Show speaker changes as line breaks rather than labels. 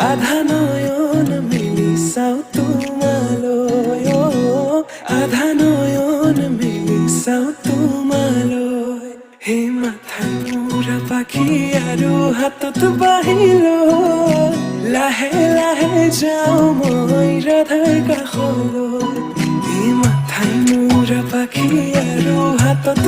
আধা নয়ন মেলি চাও তোমালৈ আধা নয়ন মেলি চাও তোমালৈ হে মাথাই মূৰা পাখি আৰু হাতত বাহি লৈ লাহে লাহে যাওঁ মই ৰাধাৰ কাষলৈ হে মাথাই মূৰা পাখি আৰু হাতত